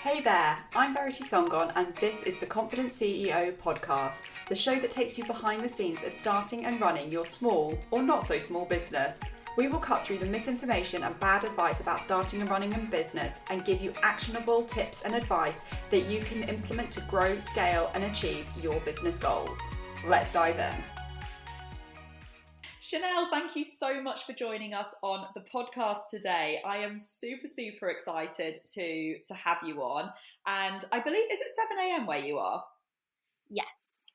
Hey there, I'm Verity Songon and this is the Confident CEO podcast, the show that takes you behind the scenes of starting and running your small or not so small business. We will cut through the misinformation and bad advice about starting and running a business and give you actionable tips and advice that you can implement to grow, scale and achieve your business goals. Let's dive in. Shannel, thank you so much for joining us on the podcast today. I am super excited to have you on. And I believe, is it 7 a.m. where you are? Yes.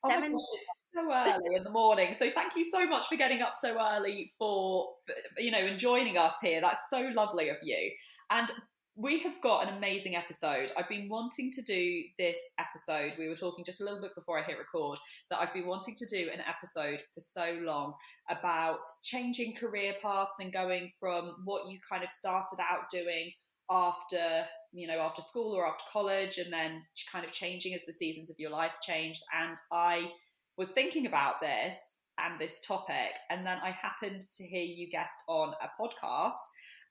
Oh my gosh, it's so early in the morning. So thank you so much for getting up so early and joining us here. That's so lovely of you. And we have got an amazing episode. I've been wanting to do this episode. We were talking just a little bit before I hit record that I've been wanting to do an episode for so long about changing career paths and going from what you kind of started out doing after school or after college, and then kind of changing as the seasons of your life changed. And I was thinking about this and this topic, and then I happened to hear you guest on a podcast,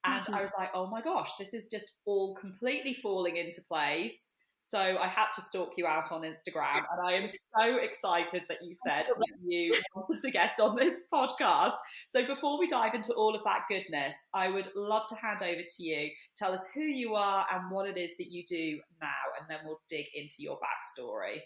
and I was like, oh my gosh, this is just all completely falling into place. So I had to stalk you out on Instagram, and I am so excited that you said that you wanted to guest on this podcast. So before we dive into all of that goodness, I would love to hand over to you. Tell us who you are and what it is that you do now, and then we'll dig into your backstory.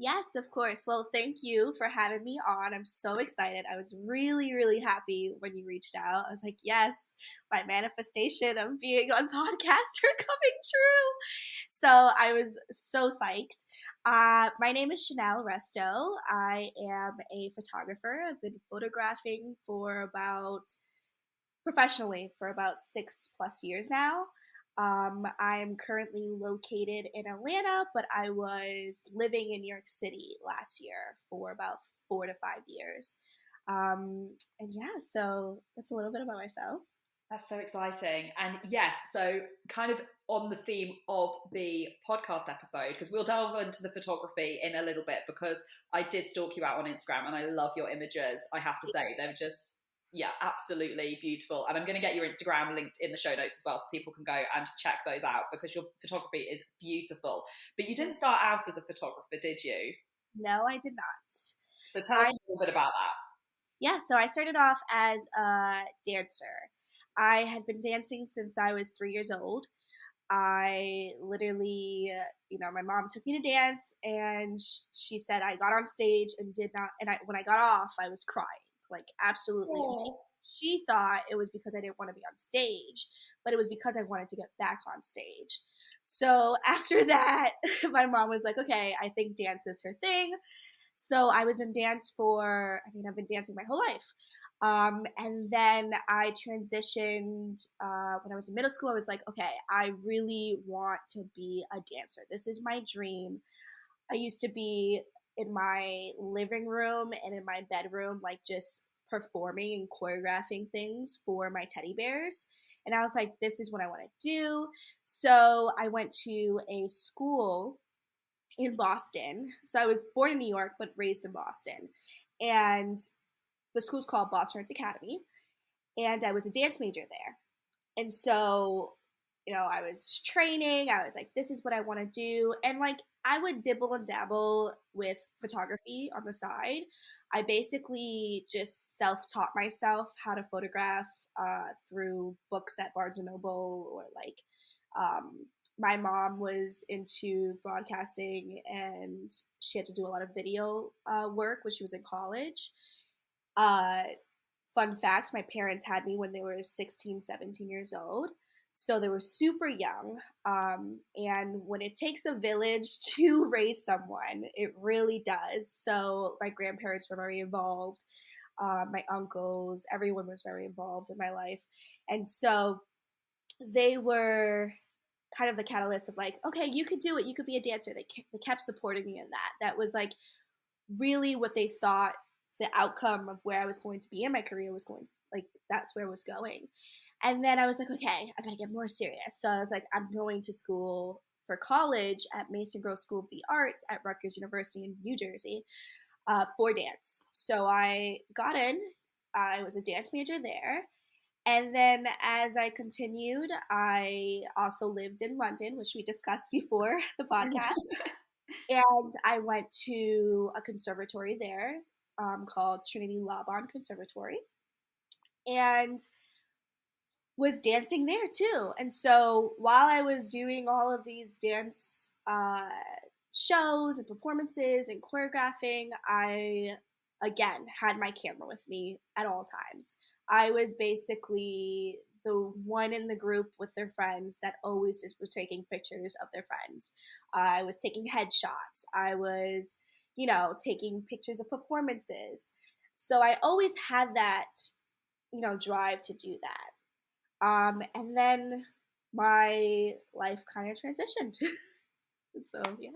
Yes, of course. Well, thank you for having me on. I'm so excited. I was really happy when you reached out. I was like, yes, my manifestation of being on podcast are coming true. So I was so psyched. My name is Shannel Resto. I am a photographer. I've been photographing professionally for about 6+ years now. I'm currently located in Atlanta, but I was living in New York City last year for about 4 to 5 years. And yeah, so that's a little bit about myself. That's so exciting. And yes, so kind of on the theme of the podcast episode, because we'll delve into the photography in a little bit, because I did stalk you out on Instagram and I love your images. I have to say, they're just, yeah, absolutely beautiful. And I'm going to get your Instagram linked in the show notes as well, so people can go and check those out, because your photography is beautiful. But you didn't start out as a photographer, did you? No, I did not. So tell us a little bit about that. Yeah, so I started off as a dancer. I had been dancing since I was 3 years old. I literally, my mom took me to dance, and she said I got on stage and did not, and when I got off, I was crying, like absolutely in tears. She thought it was because I didn't want to be on stage, but it was because I wanted to get back on stage. So after that, my mom was like, okay, I think dance is her thing. So I was in dance I've been dancing my whole life. And then I transitioned when I was in middle school. I was like, okay, I really want to be a dancer. This is my dream. I used to be in my living room and in my bedroom, like just performing and choreographing things for my teddy bears. And I was like, this is what I want to do. So I went to a school in Boston. So I was born in New York, but raised in Boston. And the school's called Boston Arts Academy. And I was a dance major there. And so, I was training. I was like, this is what I want to do. And like, I would dibble and dabble with photography on the side. I basically just self-taught myself how to photograph through books at Barnes& Noble, or like my mom was into broadcasting and she had to do a lot of video work when she was in college. Uh, Fun fact, my parents had me when they were 16, 17 years old. So they were super young. And when it takes a village to raise someone, it really does. So my grandparents were very involved. My uncles, everyone was very involved in my life. And so they were kind of the catalyst of like, okay, you could do it. You could be a dancer. They kept supporting me in that. That was like really what they thought the outcome of where I was going to be in my career was going, like that's where it was going. And then I was like, okay, I gotta get more serious. So I was like, I'm going to school for college at Mason Grove School of the Arts at Rutgers University in New Jersey for dance. So I got in. I was a dance major there. And then as I continued, I also lived in London, which we discussed before the podcast. And I went to a conservatory there called Trinity Laban Conservatory and was dancing there too. And so while I was doing all of these dance shows and performances and choreographing, I again had my camera with me at all times. I was basically the one in the group with their friends that always just was taking pictures of their friends. I was taking headshots. I was, taking pictures of performances. So I always had that, drive to do that. And then my life kind of transitioned. So yeah.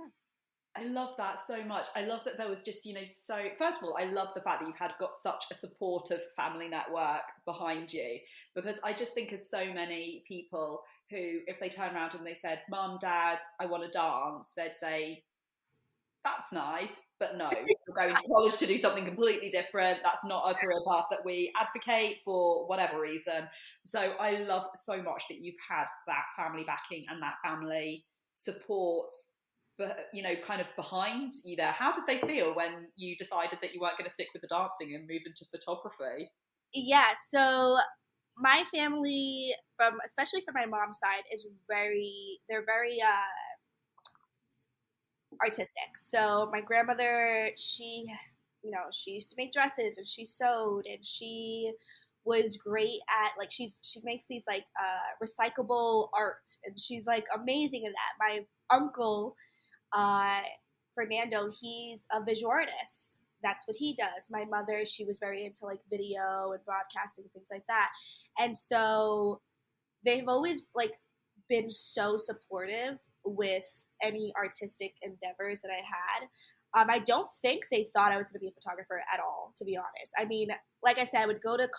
I love that so much. I love that there was just, so first of all, I love the fact that you've got such a supportive family network behind you, because I just think of so many people who, if they turn around and they said, Mum, Dad, I want to dance, they'd say, that's nice, but no, you're going to college to do something completely different. That's not a career path that we advocate for whatever reason. So I love so much that you've had that family backing and that family support, but kind of behind you there. How did they feel when you decided that you weren't going to stick with the dancing and move into photography? Yeah, so my family from especially from my mom's side is they're very artistic. So my grandmother, she used to make dresses and she sewed and she was great at like she makes these like recyclable art and she's like amazing in that. My uncle uh Fernando, he's a visual artist. That's what he does. My mother, she was very into like video and broadcasting and things like that. And so they've always like been so supportive with any artistic endeavors that I had. I don't think they thought I was going to be a photographer at all, to be honest. I mean, like I said, I would go to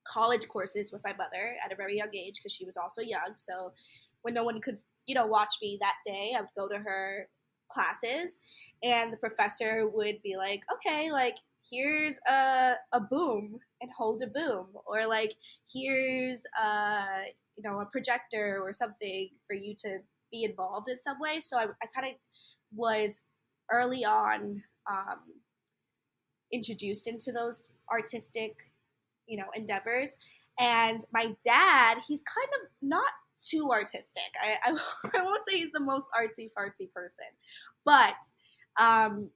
college courses with my mother at a very young age because she was also young. So when no one could, watch me that day, I would go to her classes, and the professor would be like, "Okay, like here's a boom and hold a boom," or like here's a projector or something for you to be involved in some way. So I kind of was early on introduced into those artistic endeavors. And my dad, he's kind of not too artistic. I won't say he's the most artsy fartsy person, but um,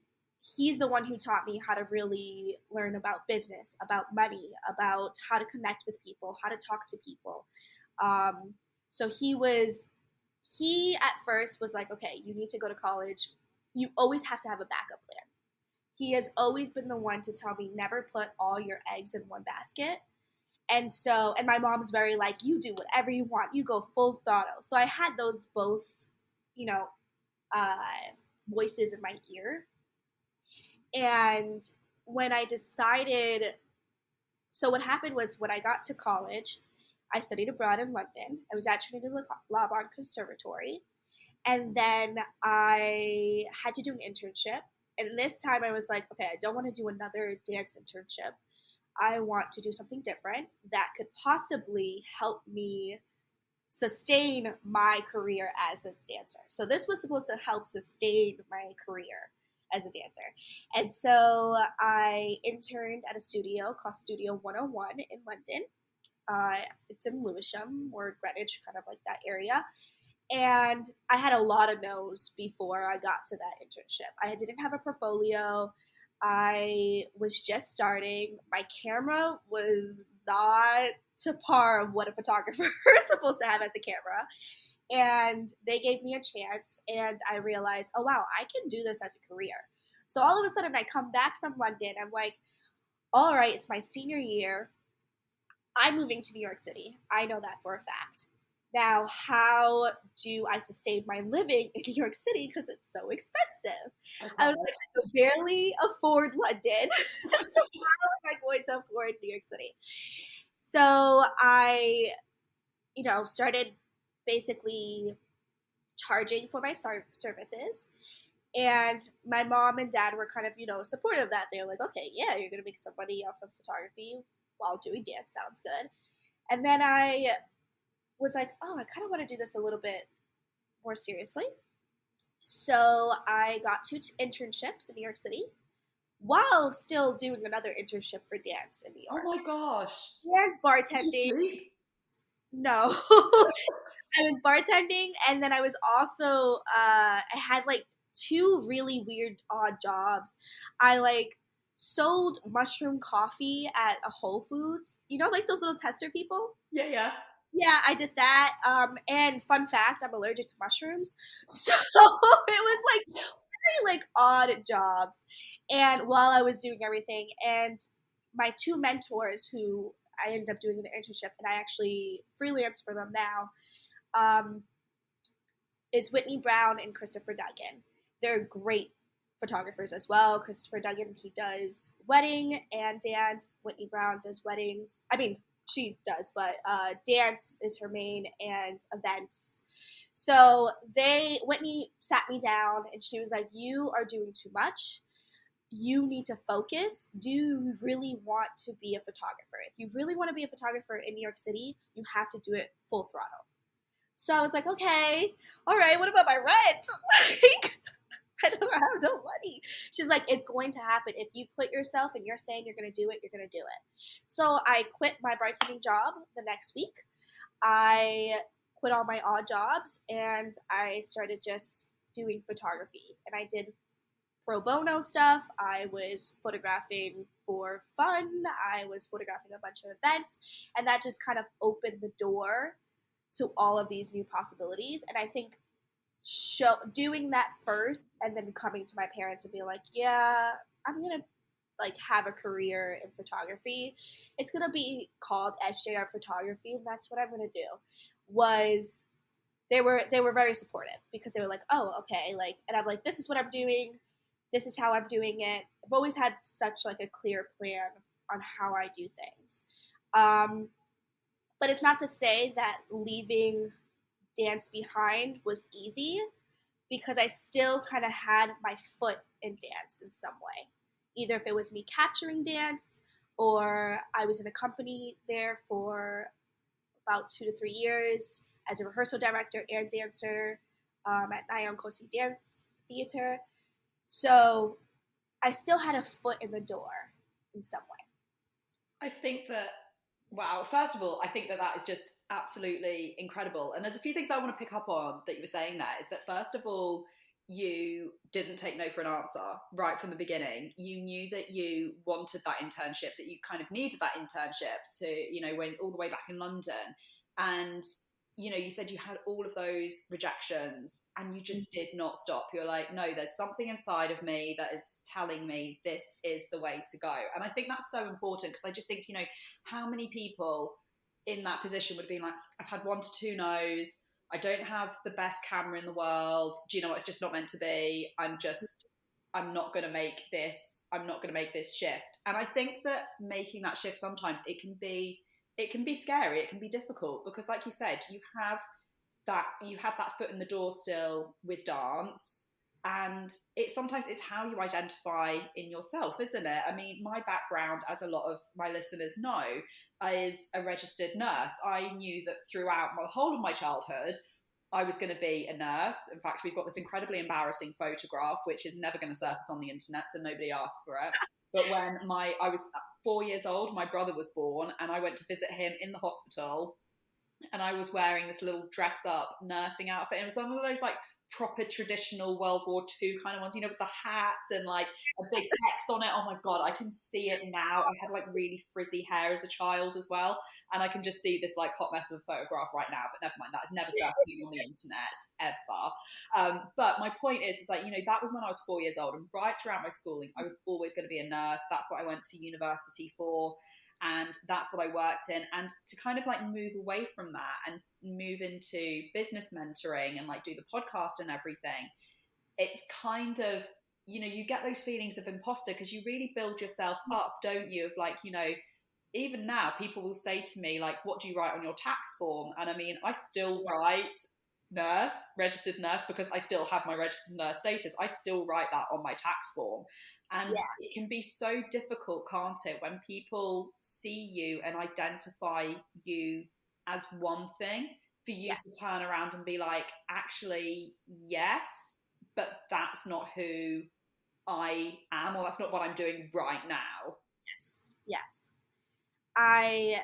he's the one who taught me how to really learn about business, about money, about how to connect with people, how to talk to people. Um, so he at first was like, okay, you need to go to college. You always have to have a backup plan. He has always been the one to tell me never put all your eggs in one basket. And my mom's very like, you do whatever you want, you go full throttle. So I had those both, you know, uh, voices in my ear. And when I decided, so what happened was when I got to college, I studied abroad in London. I was at Trinity Laban Conservatory. And then I had to do an internship. And this time I was like, okay, I don't want to do another dance internship. I want to do something different that could possibly help me sustain my career as a dancer. So this was supposed to help sustain my career as a dancer. And so I interned at a studio called Studio 101 in London. It's in Lewisham or Greenwich, kind of like that area. And I had a lot of no's before I got to that internship. I didn't have a portfolio. I was just starting. My camera was not to par of what a photographer is supposed to have as a camera. And they gave me a chance, and I realized, oh wow, I can do this as a career. So all of a sudden, I come back from London. I'm like, all right, it's my senior year. I'm moving to New York City. I know that for a fact. Now, how do I sustain my living in New York City because it's so expensive? I was like, I can barely afford London. So how am I going to afford New York City? So I, started basically charging for my services. And my mom and dad were kind of, supportive of that. They were like, okay, yeah, you're going to make some money off of photography. while doing dance sounds good. And then I was like, oh, I kind of want to do this a little bit more seriously. So I got two internships in New York City while still doing another internship for dance in New Oh York. my gosh. Dance Did you bartending. sleep? No. I was bartending, and then I was also I had like two really weird odd jobs. I like sold mushroom coffee at a Whole Foods. You know, like those little tester people? Yeah, yeah. Yeah, I did that. And fun fact, I'm allergic to mushrooms. So it was like very like odd jobs. And while I was doing everything, and my two mentors who I ended up doing an internship and I actually freelance for them now, um, is Whitney Brown and Christopher Duggan. They're great photographers as well. Christopher Duggan, he does wedding and dance. Whitney Brown does weddings. I mean, she does, but dance is her main and events. So Whitney sat me down and she was like, "You are doing too much. You need to focus. Do you really want to be a photographer? If you really want to be a photographer in New York City, you have to do it full throttle." So I was like, okay, all right, what about my rent? Like, I don't have no money. She's like, it's going to happen. If you put yourself and you're saying you're going to do it, you're going to do it. So I quit my bartending job the next week. I quit all my odd jobs and I started just doing photography. And I did pro bono stuff. I was photographing for fun. I was photographing a bunch of events. And that just kind of opened the door to all of these new possibilities. And I think doing that first and then coming to my parents and being like, yeah, I'm gonna like have a career in photography. It's gonna be called SJR photography, and that's what I'm gonna do. Was they were very supportive because they were like, oh, okay, like, and I'm like, this is what I'm doing, this is how I'm doing it. I've always had such like a clear plan on how I do things. Um, but it's not to say that leaving dance behind was easy because I still kind of had my foot in dance in some way. Either if it was me capturing dance or I was in a company there for about 2 to 3 years as a rehearsal director and dancer at Nyan Kosi Dance Theater. So I still had a foot in the door in some way. I think that, wow, first of all, I think that that is just absolutely incredible. And there's a few things I want to pick up on that you were saying there is that, first of all, you didn't take no for an answer right from the beginning. You knew that you wanted that internship, that you kind of needed that internship to, when all the way back in London. And you said you had all of those rejections and you just did not stop. You're like, no, there's something inside of me that is telling me this is the way to go. And I think that's so important because I just think, how many people in that position would have been like, I've had 1 to 2 no's. I don't have the best camera in the world. Do you know what? It's just not meant to be. I'm not going to make this. I'm not going to make this shift. And I think that making that shift sometimes it can be scary. It can be difficult because, like you said, you had that foot in the door still with dance, and sometimes it's how you identify in yourself, isn't it? I mean, my background, as a lot of my listeners know, is a registered nurse. I knew that throughout the whole of my childhood I was going to be a nurse. In fact, we've got this incredibly embarrassing photograph which is never going to surface on the internet, so nobody asked for it. But when I was 4 years old, my brother was born, and I went to visit him in the hospital, and I was wearing this little dress up nursing outfit. And it was one of those like proper traditional World War II kind of ones, with the hats and like a big X on it. Oh my God, I can see it now. I had like really frizzy hair as a child as well. And I can just see this like hot mess of a photograph right now, but never mind, that is never surfacing on the internet ever. But my point is like, that was when I was 4 years old, and right throughout my schooling, I was always going to be a nurse. That's what I went to university for. And that's what I worked in. And to kind of like move away from that and move into business mentoring and like do the podcast and everything, it's kind of, you get those feelings of imposter because you really build yourself up, don't you? Of like, even now people will say to me like, what do you write on your tax form? And I mean, I still write registered nurse, because I still have my registered nurse status. I still write that on my tax form. And Yeah. it can be so difficult, can't it, when people see you and identify you as one thing, for you to Yes. turn around and be like, actually, yes, but that's not who I am, or that's not what I'm doing right now. Yes. Yes. I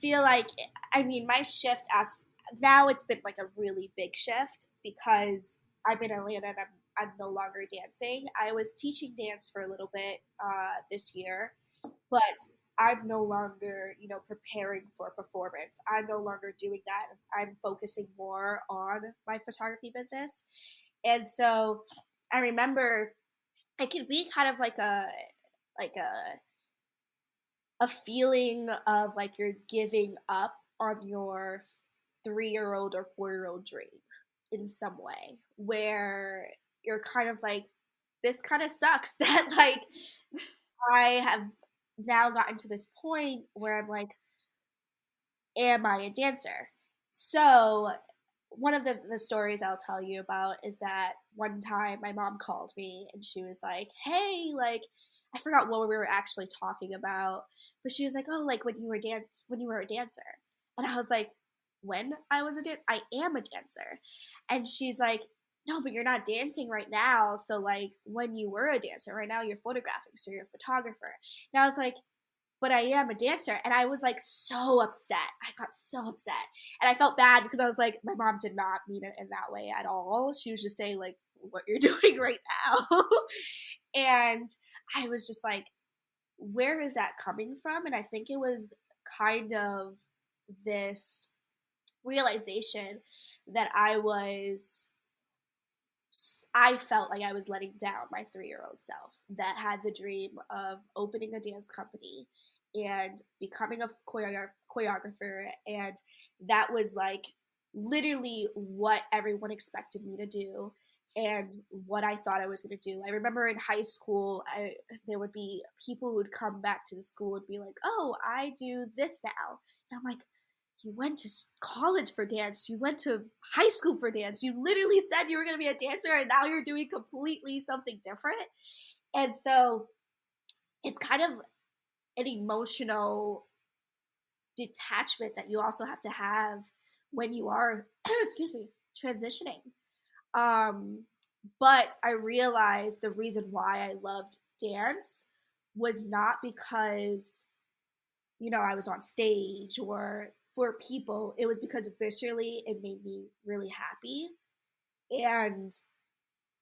feel like, I mean, my shift as now, it's been like a really big shift because I'm in Atlanta and I'm no longer dancing. I was teaching dance for a little bit this year, but I'm no longer, preparing for performance. I'm no longer doing that. I'm focusing more on my photography business. And so I remember it could be kind of like a feeling of like you're giving up on your 3 year old or 4 year old dream in some way, where you're kind of like, this kind of sucks that like I have now gotten to this point where I'm like, am I a dancer? So one of the stories I'll tell you about is that one time my mom called me and she was like, hey, like, I forgot what we were actually talking about, but she was like, oh, like when you were a dancer. And I was like, when I was a dancer? I am a dancer. And she's like, no, but you're not dancing right now. So like when you were a dancer, right now you're photographing, so you're a photographer. And I was like, but I am a dancer. And I was like so upset. I got so upset. And I felt bad because I was like, my mom did not mean it in that way at all. She was just saying, like, what you're doing right now. And I was just like, where is that coming from? And I think it was kind of this realization that I felt like I was letting down my 3 year old self that had the dream of opening a dance company and becoming a choreographer. And that was like literally what everyone expected me to do and what I thought I was going to do. I remember in high school, there would be people who would come back to the school and be like, oh, I do this now. And I'm like, you went to college for dance, you went to high school for dance, you literally said you were going to be a dancer and now you're doing completely something different. And so it's kind of an emotional detachment that you also have to have when you are excuse me, transitioning. um but I realized the reason why I loved dance was not because I was on stage or for people. It was because viscerally it made me really happy. And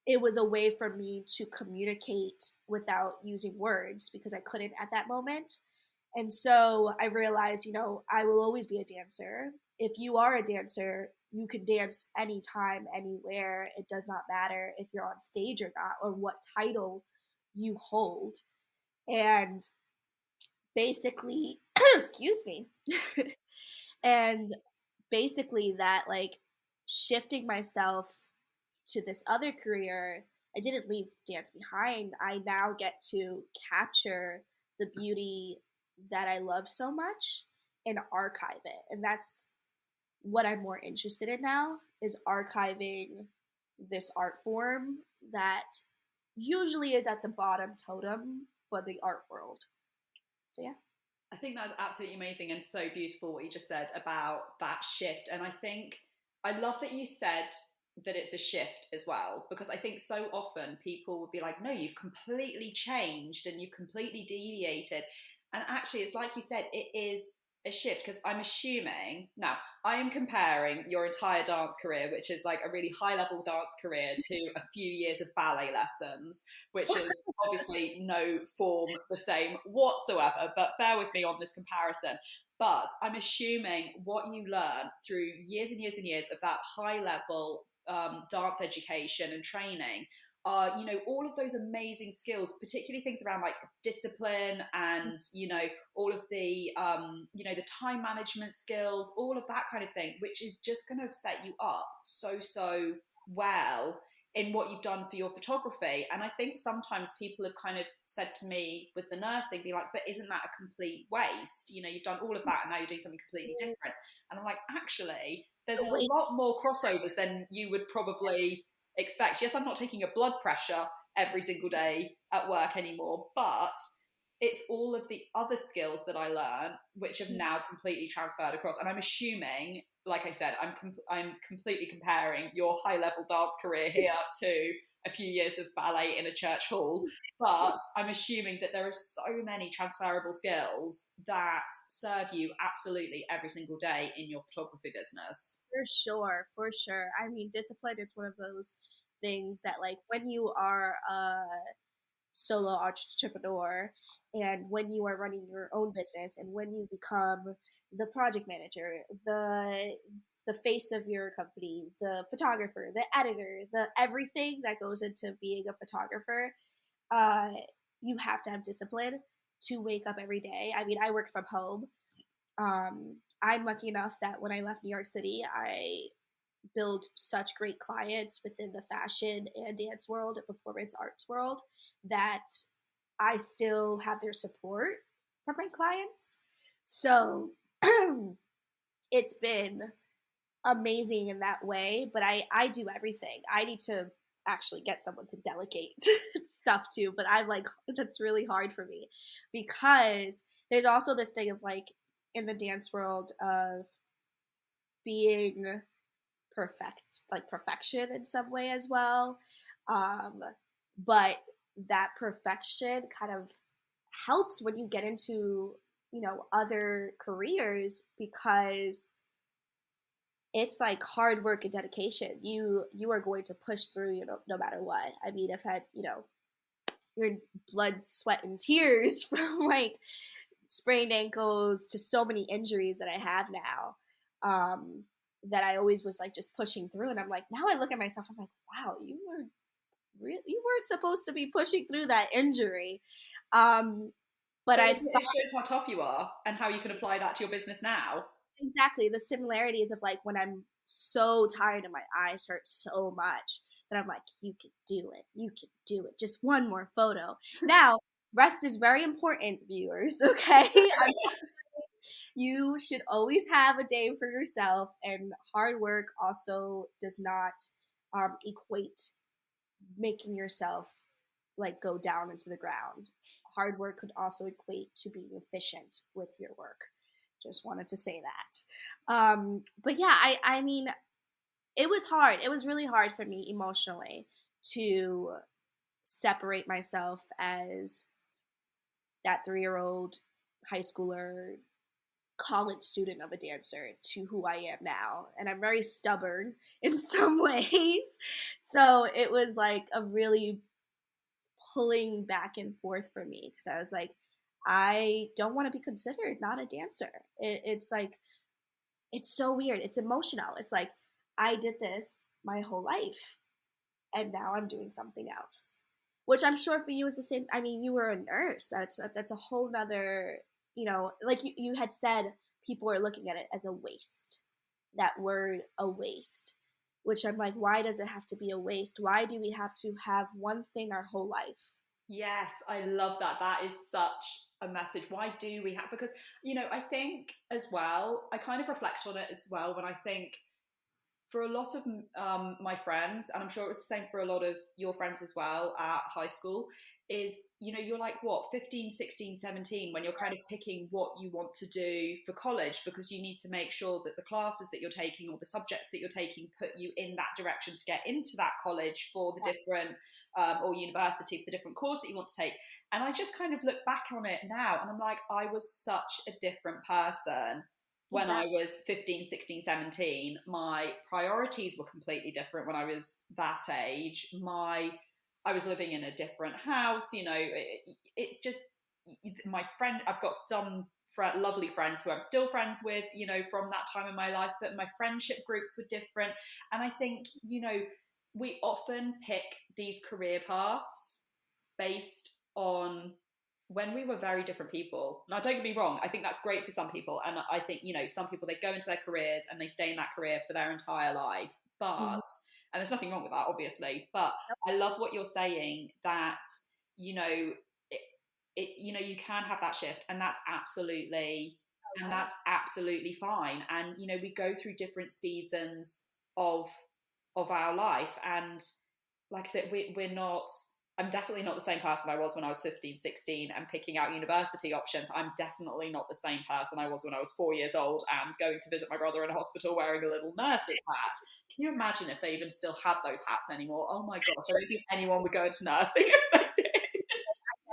it was a way for me to communicate without using words because I couldn't at that moment. And so I realized, I will always be a dancer. If you are a dancer, you can dance anytime, anywhere. It does not matter if you're on stage or not, or what title you hold. And basically, excuse me. And basically that like shifting myself to this other career, I didn't leave dance behind. I now get to capture the beauty that I love so much and archive it. And that's what I'm more interested in now, is archiving this art form that usually is at the bottom totem for the art world. So yeah. I think that's absolutely amazing and so beautiful what you just said about that shift. And I think I love that you said that it's a shift as well, because I think so often people would be like, no, you've completely changed and you've completely deviated. And actually, it's like you said, it is a shift, because I'm assuming now I am comparing your entire dance career, which is like a really high level dance career, to a few years of ballet lessons, which is obviously no form the same whatsoever, but bear with me on this comparison. But I'm assuming what you learn through years and years and years of that high level dance education and training are, all of those amazing skills, particularly things around like discipline and, all of the, the time management skills, all of that kind of thing, which is just going to set you up so well in what you've done for your photography. And I think sometimes people have kind of said to me with the nursing, be like, but isn't that a complete waste? You've done all of that and now you're doing something completely different. And I'm like, actually, there's a Wait. lot more crossovers than you would probably expect. Yes, I'm not taking your blood pressure, every single day at work anymore, but it's all of the other skills that I learned which have now completely transferred across. And I'm assuming, like I said, I'm completely comparing your high level dance career here to a few years of ballet in a church hall, but I'm assuming that there are so many transferable skills that serve you absolutely every single day in your photography business. For sure, for sure. I mean, discipline is one of those things that, like, when you are a solo entrepreneur and when you are running your own business and when you become the project manager, the face of your company, the photographer, the editor, the everything that goes into being a photographer, uh, you have to have discipline to wake up every day. I mean, I work from home. I'm lucky enough that when I left New York City, I build such great clients within the fashion and dance world and performance arts world that I still have their support from my clients. So it's been amazing in that way, but I do everything. I need to actually get someone to delegate stuff to, but I'm like, that's really hard for me because there's also this thing of like in the dance world of being perfection in some way as well. Um, but that perfection kind of helps when you get into, other careers because it's like hard work and dedication. You are going to push through, no matter what. I mean, I've had, your blood, sweat, and tears from like sprained ankles to so many injuries that I have now. That I always was like just pushing through, and I'm like, now I look at myself, I'm like, wow, you weren't supposed to be pushing through that injury. Um, but But I it shows how tough you are and how you can apply that to your business now. exactly the similarities of like when I'm so tired and my eyes hurt so much that I'm like, you can do it. You can do it. Just one more photo. Now, rest is very important, viewers, okay? You should always have a day for yourself, and hard work also does not equate making yourself like go down into the ground. Hard work could also equate to being efficient with your work. Just wanted to say that. But yeah, I mean, it was hard. It was really hard for me emotionally to separate myself as that 3-year-old high schooler, college student of a dancer to who I am now. And I'm very stubborn in some ways. So it was like a really pulling back and forth for me because I was like, I don't want to be considered not a dancer. It's like, it's so weird. It's emotional. It's like, I did this my whole life and now I'm doing something else. Which I'm sure for you is the same. I mean, you were a nurse. That's a whole nother, like you had said, people are looking at it as a waste. That word, a waste. Which I'm like, why does it have to be a waste? Why do we have to have one thing our whole life? Yes, I love that. That is such a message. Why do we have? Because, I think as well, I kind of reflect on it as well when I think for a lot of my friends, and I'm sure it was the same for a lot of your friends as well at high school, is, you're like, what, 15, 16, 17, when you're kind of picking what you want to do for college because you need to make sure that the classes that you're taking or the subjects that you're taking put you in that direction to get into that college for the Yes. different, or university for the different course that you want to take. And I just kind of look back on it now and I'm like, I was such a different person when I Exactly. was 15, 16, 17. My priorities were completely different when I was that age. I was living in a different house. It's just my friend. I've got some lovely friends who I'm still friends with, from that time in my life, but my friendship groups were different. And I think, we often pick these career paths based on when we were very different people. Now, don't get me wrong, I think that's great for some people. And I think, some people, they go into their careers and they stay in that career for their entire life. Mhm. And there's nothing wrong with that, obviously. But I love what you're saying that, you know, it, you can have that shift and Right. that's absolutely fine. And, we go through different seasons of, of our life. And like I said, we're not I'm definitely not the same person I was when I was 15, 16 and picking out university options. I'm definitely not the same person I was when I was 4 years old and going to visit my brother in a hospital wearing a little nurse's hat. Can you imagine if they even still had those hats anymore? Oh my gosh, I don't think anyone would go into nursing if they did.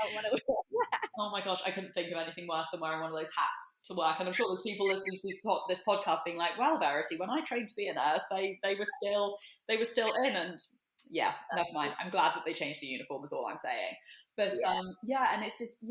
I don't want to wear that. Oh my gosh, I couldn't think of anything worse than wearing one of those hats to work. And I'm sure there's people listening to this podcast being like, "Well, Verity, when I trained to be a nurse, they were still in." And yeah, never mind. I'm glad that they changed the uniform. Is all I'm saying. But Yeah. yeah, and it's just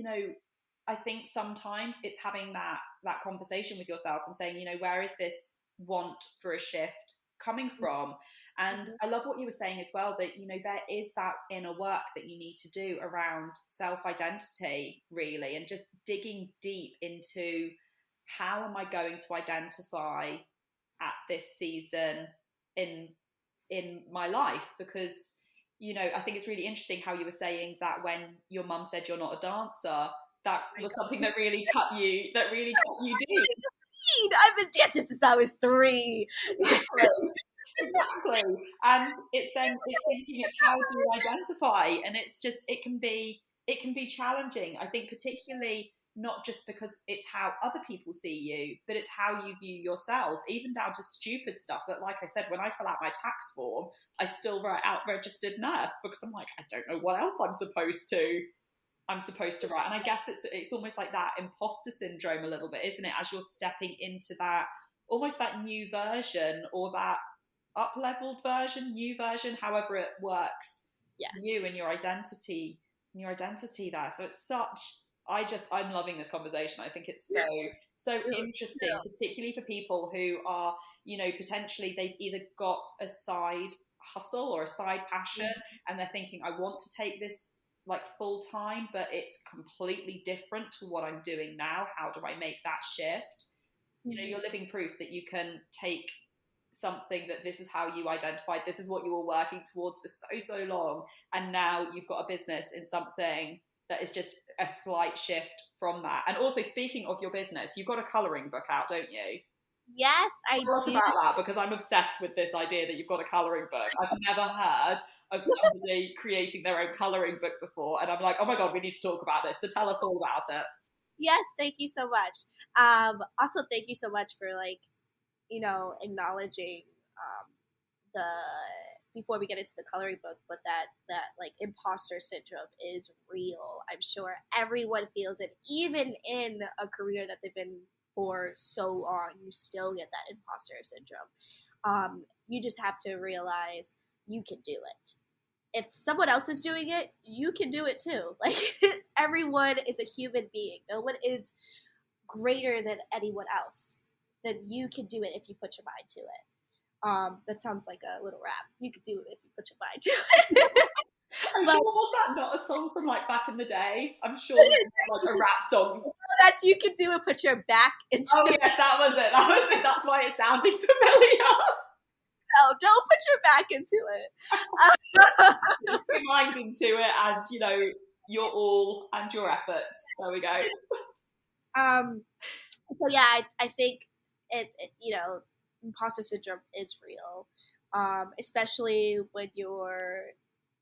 I think sometimes it's having that conversation with yourself and saying, where is this want for a shift coming from? And Mm-hmm. I love what you were saying as well, that, there is that inner work that you need to do around self-identity, really, and just digging deep into how am I going to identify at this season in my life? Because, I think it's really interesting how you were saying that when your mum said you're not a dancer, that was something that really cut you deep. I've been dancing since I was 3. Exactly. Exactly. And it's thinking, it's how do you identify? And it's just it can be challenging. I think particularly not just because it's how other people see you, but it's how you view yourself, even down to stupid stuff that, like I said, when I fill out my tax form, I still write out registered nurse because I'm like, I don't know what else I'm supposed to write. And I guess it's almost like that imposter syndrome a little bit, isn't it? As you're stepping into that, almost that new version, or that up-leveled version, new version, however it works, you and Yes. your identity there. So it's such, I'm loving this conversation. I think it's so interesting, particularly for people who are, potentially they've either got a side hustle or a side passion, and they're thinking, I want to take this like full time, but it's completely different to what I'm doing now. How do I make that shift? You're living proof that you can take something that this is how you identified, this is what you were working towards for so long, and now you've got a business in something that is just a slight shift from that. And also, speaking of your business, you've got a colouring book out, don't you? Yes, I Tell us do. about that, because I'm obsessed with this idea that you've got a colouring book. I've never heard of somebody creating their own colouring book before, and I'm like, oh my god, we need to talk about this. So tell us all about it. Yes, thank you so much. Also, thank you so much for acknowledging the before we get into the coloring book, but that like imposter syndrome is real. I'm sure everyone feels it, even in a career that they've been for so long. You still get that imposter syndrome. You just have to realize you can do it. If someone else is doing it, you can do it too. Like everyone is a human being. No one is greater than anyone else. Then you can do it if you put your mind to it. That sounds like a little rap. You could do it if you put your mind to it. I'm But sure, was that not a song from like back in the day? I'm sure like a rap song. that's you can do it. Put your back into Oh it. yes, that was it. That was it. That's why it sounded familiar. No, don't put your back into it. Just put your mind into it, and your all and your efforts. There we go. um. So yeah, I think imposter syndrome is real, especially when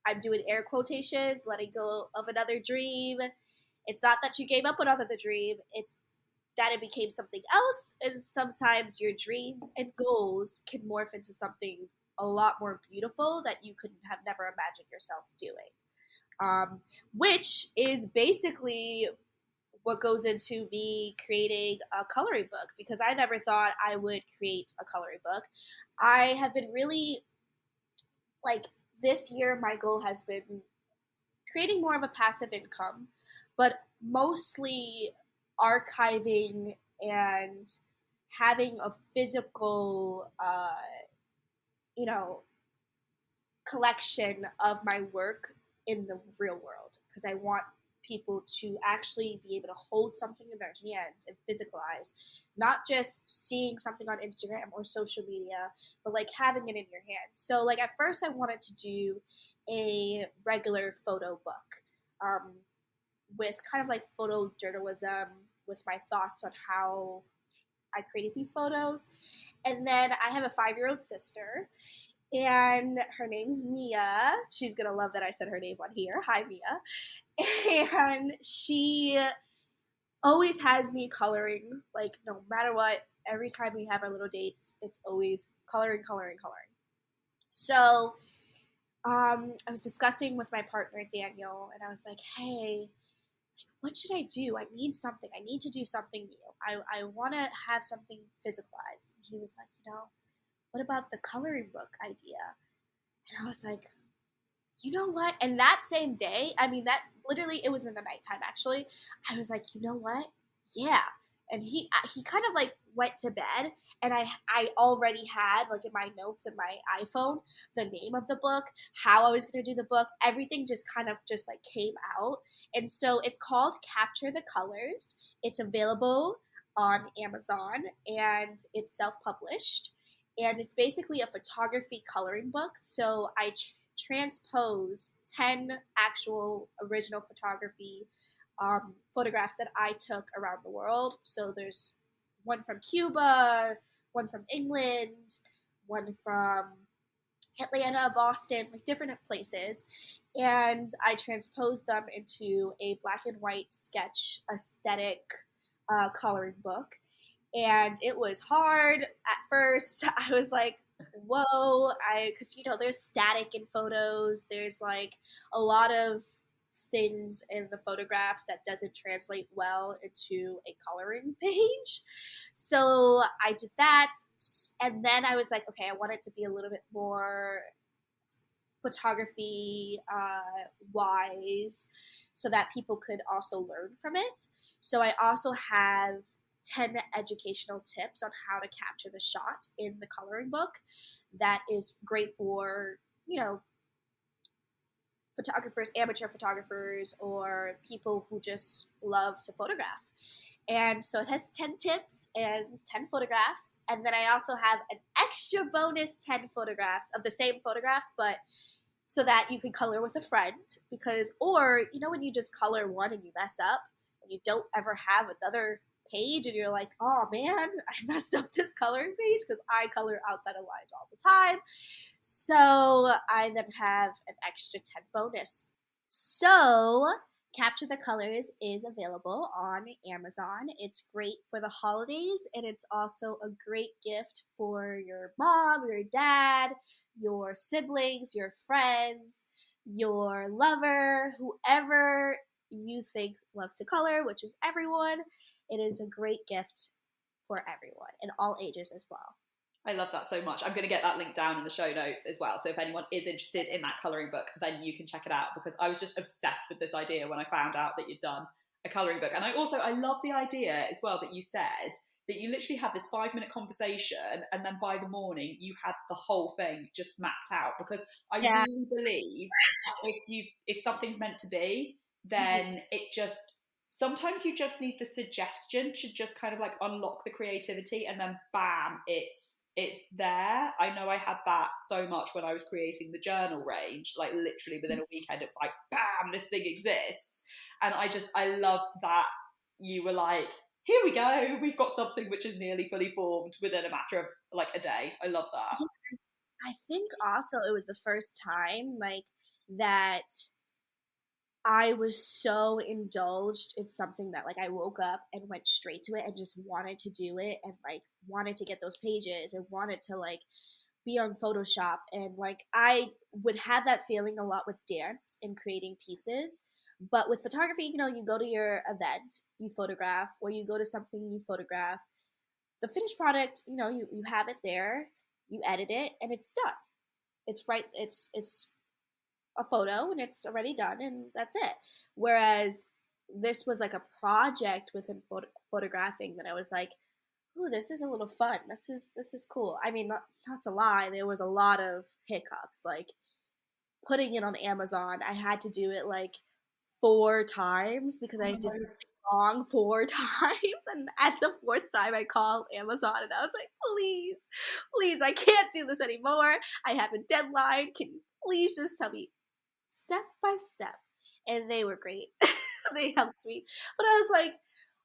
I'm doing air quotations, letting go of another dream. It's not that you gave up on another dream, it's that it became something else. And sometimes your dreams and goals can morph into something a lot more beautiful that you could have never imagined yourself doing. Which is basically what goes into me creating a coloring book, because I never thought I would create a coloring book. I have been really like this year, my goal has been creating more of a passive income, but mostly archiving and having a physical, you know, collection of my work in the real world, because I want people to actually be able to hold something in their hands and physicalize, not just seeing something on Instagram or social media, but like having it in your hand. So like at first I wanted to do a regular photo book, um, with kind of like photojournalism, with my thoughts on how I created these photos. And then I have a 5-year-old sister, and her name's Mia. She's gonna love that I said her name on here. Hi, Mia. And she always has me coloring, like no matter what. Every time we have our little dates, it's always coloring, coloring, coloring. So I was discussing with my partner Daniel, and I was like, "Hey, what should I do? I need something. I need to do something new. I want to have something physicalized." And he was like, "What about the coloring book idea?" And I was like, "You know what?" And that same day, I mean, that literally, it was in the nighttime actually. I was like, "You know what? Yeah." And he kind of like went to bed, and I already had like in my notes in my iPhone the name of the book, how I was gonna do the book, everything just kind of just like came out. And so it's called Capture the Colors. It's available on Amazon, and it's self-published, and it's basically a photography coloring book. So I transpose 10 actual original photography photographs that I took around the world. So there's one from Cuba, one from England, one from Atlanta, Boston, like different places. And I transposed them into a black and white sketch aesthetic coloring book. And it was hard at first. I was like, whoa, because there's static in photos, there's like a lot of things in the photographs that doesn't translate well into a coloring page. So I did that, and then I was like, okay, I want it to be a little bit more photography wise, so that people could also learn from it. So I also have 10 educational tips on how to capture the shot in the coloring book that is great for, you know, photographers, amateur photographers, or people who just love to photograph. And so it has 10 tips and 10 photographs. And then I also have an extra bonus 10 photographs of the same photographs, but so that you can color with a friend. Because, or, when you just color one and you mess up and you don't ever have another page and you're like, oh man, I messed up this coloring page because I color outside of lines all the time. So I then have an extra 10 bonus. So Capture the Colors is available on Amazon. It's great for the holidays, and it's also a great gift for your mom, your dad, your siblings, your friends, your lover, whoever you think loves to color, which is everyone. It is a great gift for everyone and all ages as well. I love that so much. I'm going to get that link down in the show notes as well. So if anyone is interested in that colouring book, then you can check it out, because I was just obsessed with this idea when I found out that you'd done a colouring book. And I love the idea as well that you said that you literally had this 5-minute conversation, and then by the morning you had the whole thing just mapped out, because I Yeah. really believe that if something's meant to be, Mhm. then it just, sometimes you just need the suggestion to just kind of like unlock the creativity, and then bam, it's there. I know I had that so much when I was creating the journal range, like literally within a weekend, it was like, bam, this thing exists. And I love that you were like, here we go, we've got something which is nearly fully formed within a matter of like a day. I love that. Yeah, I think also it was the first time like that I was so indulged in something that like I woke up and went straight to it and just wanted to do it, and like wanted to get those pages and wanted to like be on Photoshop. And like I would have that feeling a lot with dance and creating pieces. But with photography, you go to your event, you photograph, or you go to something, you photograph. The finished product, you have it there, you edit it, and it's done. It's right, it's a photo and it's already done, and that's it. Whereas this was like a project within photographing that I was like, ooh, this is a little fun. This is cool. I mean, not to lie, there was a lot of hiccups. Like putting it on Amazon, I had to do it like 4 times because I Oh did no. something wrong 4 times. And at the fourth time, I called Amazon and I was like, please, please, I can't do this anymore. I have a deadline. Can you please just tell me step by step? And they were great. They helped me. But I was like,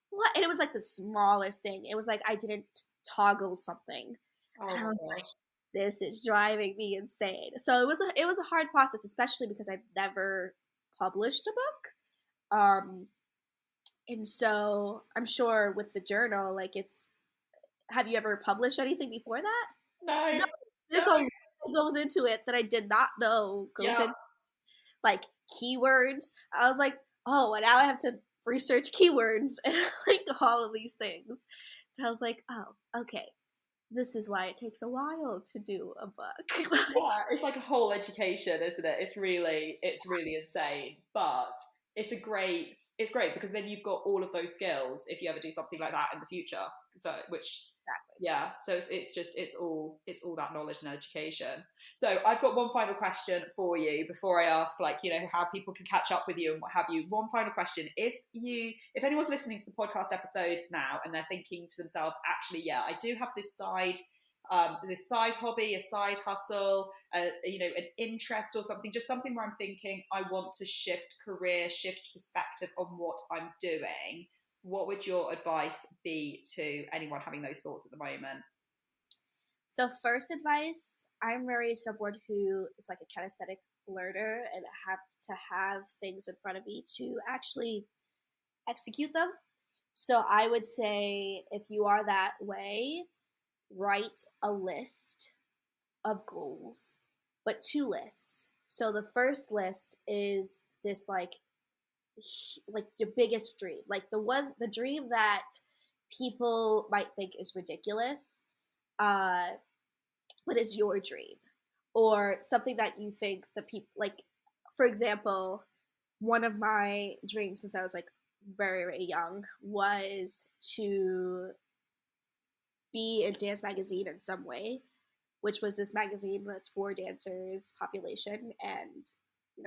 what? And it was like the smallest thing. It was like I didn't toggle something. Oh And I my was like, gosh. this is driving me insane. So it was a hard process, especially because I've never published a book. And so I'm sure with the journal, like it's have you ever published anything before that? No, No. no, There's a lot that goes into it that I did not know goes yeah. in, like keywords. I was like, oh, and now I have to research keywords and like all of these things. And I was like, oh, okay. This is why it takes a while to do a book. Yeah, it's like a whole education, isn't it? It's really insane. But it's great because then you've got all of those skills if you ever do something like that in the future. So which Exactly. yeah, so it's just it's all that knowledge and education. So I've got one final question for you before I ask, like, you know, how people can catch up with you and what have you. One final question. If anyone's listening to the podcast episode now and they're thinking to themselves, actually, yeah, I do have this side hobby, a side hustle, you know, an interest or something, just something where I'm thinking I want to shift career, shift perspective on what I'm doing. What would your advice be to anyone having those thoughts at the moment? So first advice, I'm very someone who is like a kinesthetic learner and have to have things in front of me to actually execute them. So I would say if you are that way, write a list of goals, but two lists. So the first list is this like your biggest dream, like the dream that people might think is ridiculous, uh, but is your dream, or something that you think the people like. For example, one of my dreams since I was like very very young was to be in dance magazine in some way, which was this magazine that's for dancers population. And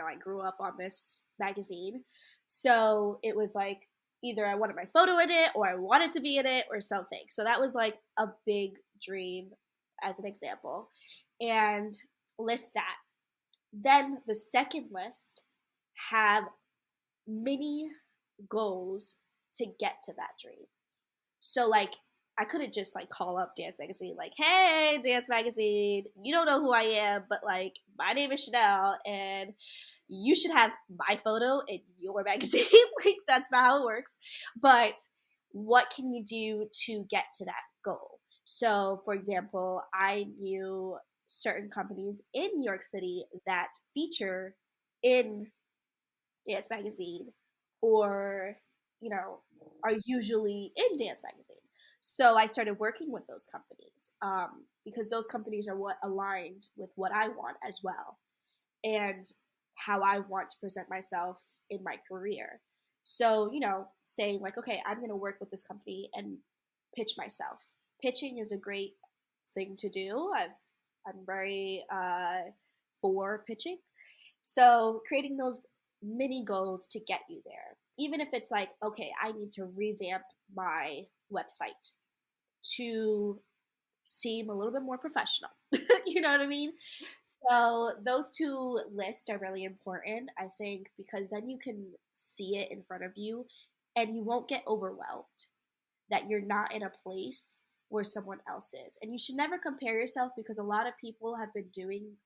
I grew up on this magazine, so it was like either I wanted my photo in it or I wanted to be in it or something. So that was like a big dream as an example, and list that. Then the second list, have mini goals to get to that dream. So like I couldn't just like call up Dance Magazine like, "Hey, Dance Magazine, you don't know who I am, but like my name is Shannel and you should have my photo in your magazine." Like that's not how it works. But what can you do to get to that goal? So, for example, I knew certain companies in New York City that feature in Dance Magazine, or you know are usually in Dance Magazine. So I started working with those companies, because those companies are what aligned with what I want as well, and how I want to present myself in my career. So saying like, okay, I'm going to work with this company and pitch myself. Pitching is a great thing to do. I'm very for pitching. So creating those mini goals to get you there. Even if it's like, okay, I need to revamp my website to seem a little bit more professional. You know what I mean? So those two lists are really important, I think, because then you can see it in front of you and you won't get overwhelmed that you're not in a place where someone else is. And you should never compare yourself, because a lot of people have been doing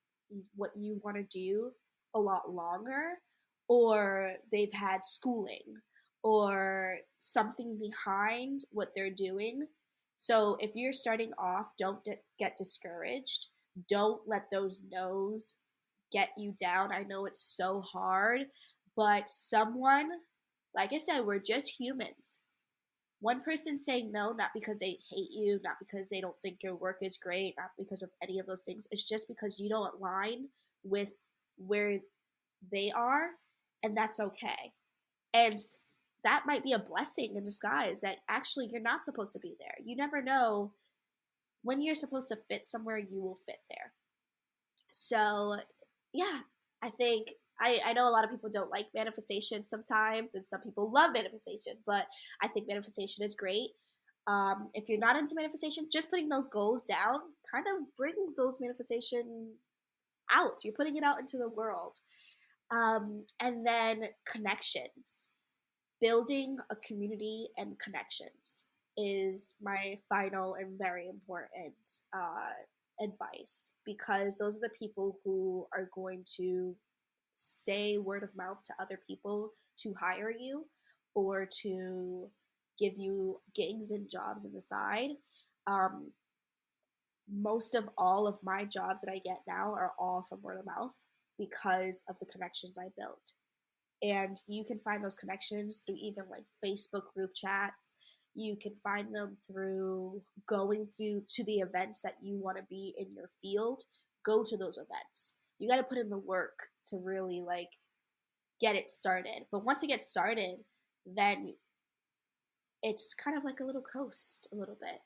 what you want to do a lot longer, or they've had schooling or something behind what they're doing. So if you're starting off, don't get discouraged. Don't let those no's get you down. I know it's so hard, but someone, like I said, we're just humans. One person saying no, not because they hate you, not because they don't think your work is great, not because of any of those things. It's just because you don't align with where they are, and that's okay. And that might be a blessing in disguise, that actually you're not supposed to be there. You never know when you're supposed to fit somewhere, you will fit there. So, yeah, I think I know a lot of people don't like manifestation sometimes, and some people love manifestation, but I think manifestation is great. If you're not into manifestation, just putting those goals down kind of brings those manifestation out. You're putting it out into the world. And then connections. Building a community and connections is my final and very important advice, because those are the people who are going to say word of mouth to other people to hire you or to give you gigs and jobs on the side. Um, Most of all of my jobs that I get now are all from word of mouth because of the connections I built. And you can find those connections through even like Facebook group chats. You can find them through going through to the events that you want to be in your field. Go to those events. You got to put in the work to really like get it started. But once it gets started, then it's kind of like a little coast a little bit.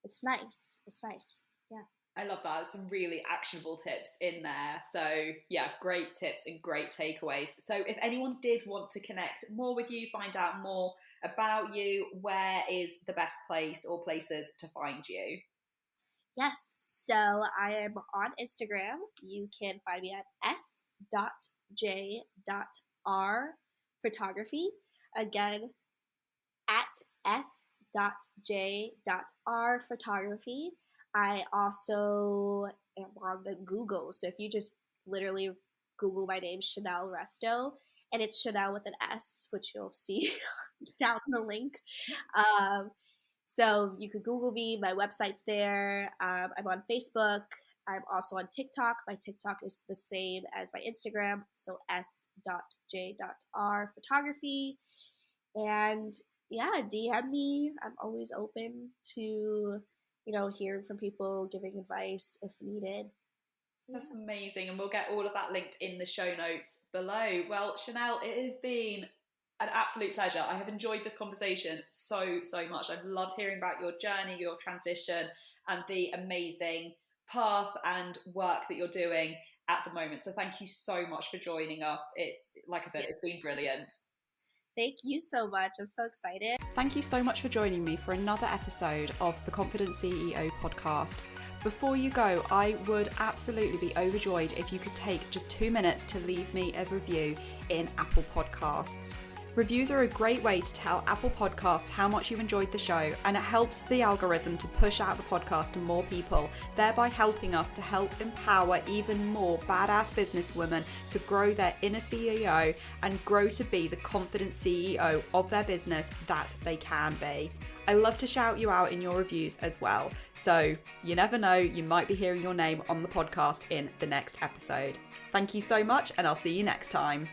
It's nice. It's nice. Yeah. I love that. Some really actionable tips in there. So, yeah, great tips and great takeaways. So, if anyone did want to connect more with you, find out more about you, where is the best place or places to find you? Yes. So I am on Instagram. You can find me at s.j.r photography. Again, at s.j.r photography. I also am on the Google. So if you just literally Google my name, Shannel Resto, and it's Shannel with an S, which you'll see down in the link. Um, so you could Google me. My website's there. I'm on Facebook. I'm also on TikTok. My TikTok is the same as my Instagram. So s.j.r photography. And yeah, DM me. I'm always open to, hearing from people, giving advice if needed. So, That's yeah. amazing. And we'll get all of that linked in the show notes below. Well, Shannel, it has been an absolute pleasure. I have enjoyed this conversation so, so much. I've loved hearing about your journey, your transition, and the amazing path and work that you're doing at the moment. So thank you so much for joining us. It's, like I said, Yeah. it's been brilliant. Thank you so much. I'm so excited. Thank you so much for joining me for another episode of the Confident CEO podcast. Before you go, I would absolutely be overjoyed if you could take just 2 minutes to leave me a review in Apple Podcasts. Reviews are a great way to tell Apple Podcasts how much you enjoyed the show, and it helps the algorithm to push out the podcast to more people, thereby helping us to help empower even more badass businesswomen to grow their inner CEO and grow to be the confident CEO of their business that they can be. I love to shout you out in your reviews as well. So you never know, you might be hearing your name on the podcast in the next episode. Thank you so much, and I'll see you next time.